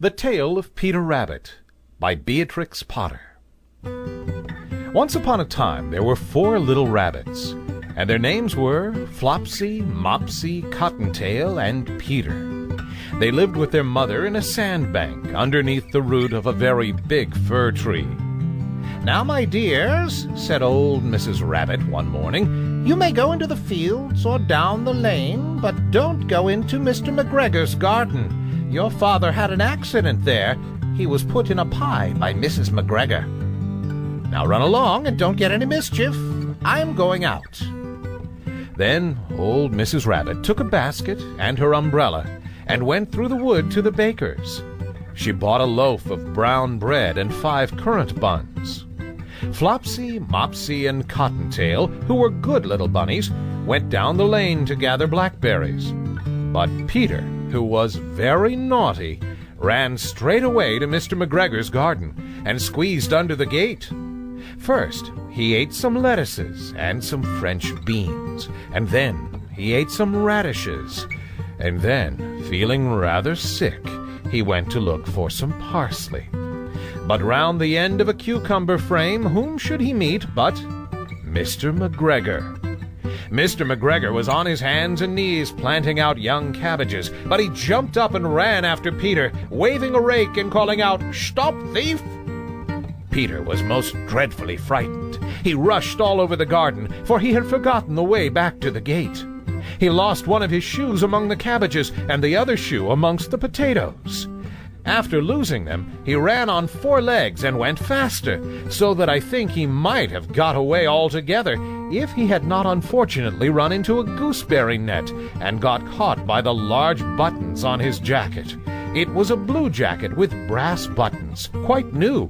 The Tale of Peter Rabbit by Beatrix Potter. Once upon a time there were 4 little rabbits, and their names were Flopsy, Mopsy, Cottontail, and Peter. They lived with their mother in a sandbank underneath the root of a very big fir tree. "Now, my dears," said old Mrs. Rabbit one morning, "you may go into the fields or down the lane, but don't go into Mr. McGregor's garden. Your father had an accident there. He was put in a pie by Mrs. McGregor. Now run along and don't get any mischief. I'm going out." Then old Mrs. Rabbit took a basket and her umbrella and went through the wood to the baker's. She bought a loaf of brown bread and 5 currant buns. Flopsy, Mopsy, and Cottontail, who were good little bunnies, went down the lane to gather blackberries. But Peter, who was very naughty, ran straight away to Mr. McGregor's garden and squeezed under the gate. First, he ate some lettuces and some French beans, and then he ate some radishes, and then, feeling rather sick, he went to look for some parsley. But round the end of a cucumber frame, whom should he meet but Mr. McGregor? Mr. McGregor was on his hands and knees planting out young cabbages, but he jumped up and ran after Peter, waving a rake and calling out, "Stop, thief!" Peter was most dreadfully frightened. He rushed all over the garden, for he had forgotten the way back to the gate. He lost one of his shoes among the cabbages and the other shoe amongst the potatoes. After losing them, he ran on 4 legs and went faster, so that I think he might have got away altogether if he had not unfortunately run into a gooseberry net and got caught by the large buttons on his jacket. It was a blue jacket with brass buttons, quite new.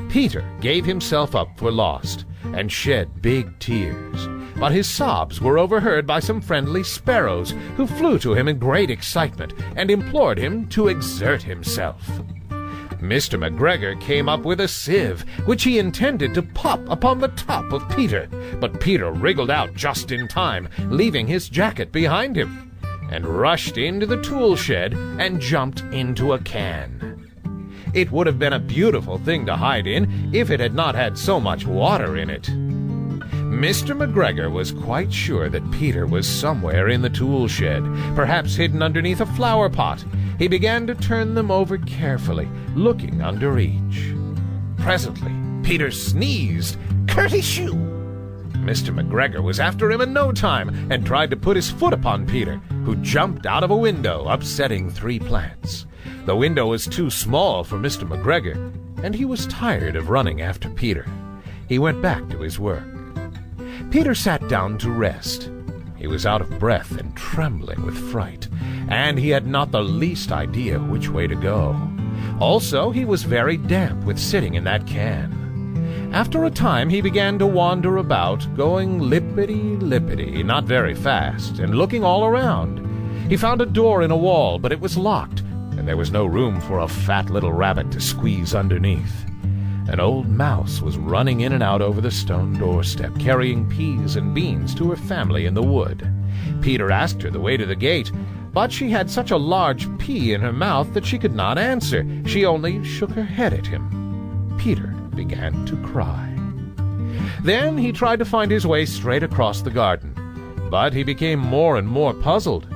Peter gave himself up for lost and shed big tears, but his sobs were overheard by some friendly sparrows who flew to him in great excitement and implored him to exert himself. Mr. McGregor came up with a sieve, which he intended to pop upon the top of Peter, but Peter wriggled out just in time, leaving his jacket behind him, and rushed into the tool shed and jumped into a can. It would have been a beautiful thing to hide in if it had not had so much water in it. Mr. McGregor was quite sure that Peter was somewhere in the tool shed, perhaps hidden underneath a flower pot. He began to turn them over carefully, looking under each. Presently, Peter sneezed, "Curty-shoo!" Mr. McGregor was after him in no time and tried to put his foot upon Peter, who jumped out of a window, upsetting 3 plants. The window was too small for Mr. McGregor, and he was tired of running after Peter. He went back to his work. Peter sat down to rest. He was out of breath and trembling with fright, and he had not the least idea which way to go. Also, he was very damp with sitting in that can. After a time he began to wander about, going lippity-lippity, not very fast, and looking all around. He found a door in a wall, but it was locked, and there was no room for a fat little rabbit to squeeze underneath. An old mouse was running in and out over the stone doorstep, carrying peas and beans to her family in the wood. Peter asked her the way to the gate, but she had such a large pea in her mouth that she could not answer. She only shook her head at him. Peter began to cry. Then he tried to find his way straight across the garden, but he became more and more puzzled.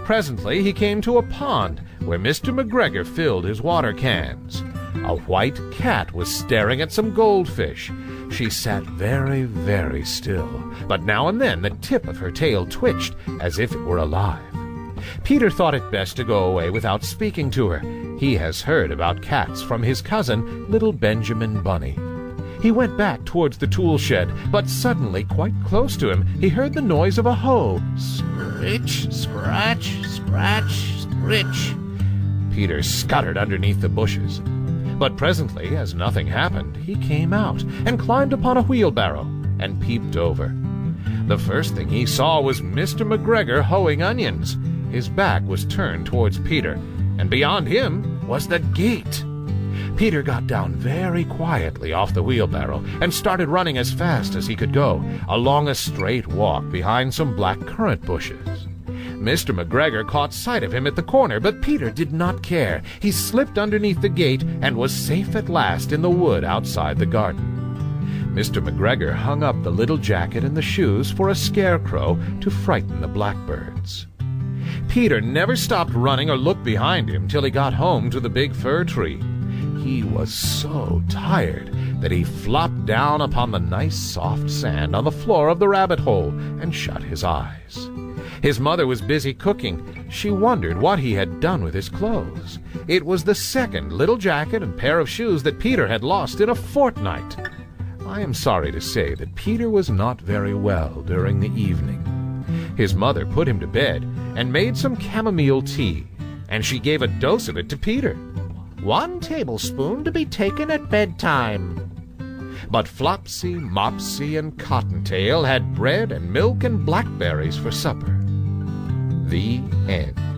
Presently he came to a pond where Mr. McGregor filled his water cans. A white cat was staring at some goldfish. She sat very, very still, but now and then the tip of her tail twitched as if it were alive. Peter thought it best to go away without speaking to her. He has heard about cats from his cousin, little Benjamin Bunny. He went back towards the tool shed, but suddenly, quite close to him, he heard the noise of a hoe. Scritch, scratch, scratch, scritch. Peter scuttered underneath the bushes. But presently, as nothing happened, he came out and climbed upon a wheelbarrow and peeped over. The first thing he saw was Mr. McGregor hoeing onions. His back was turned towards Peter, and beyond him was the gate. Peter got down very quietly off the wheelbarrow and started running as fast as he could go, along a straight walk behind some black currant bushes. Mr. McGregor caught sight of him at the corner, but Peter did not care. He slipped underneath the gate and was safe at last in the wood outside the garden. Mr. McGregor hung up the little jacket and the shoes for a scarecrow to frighten the blackbirds. Peter never stopped running or looked behind him till he got home to the big fir tree. He was so tired that he flopped down upon the nice soft sand on the floor of the rabbit hole and shut his eyes. His mother was busy cooking. She wondered what he had done with his clothes. It was the second little jacket and pair of shoes that Peter had lost in a fortnight. I am sorry to say that Peter was not very well during the evening. His mother put him to bed and made some chamomile tea, and she gave a dose of it to Peter. 1 tablespoon to be taken at bedtime. But Flopsy, Mopsy, and Cottontail had bread and milk and blackberries for supper. The end.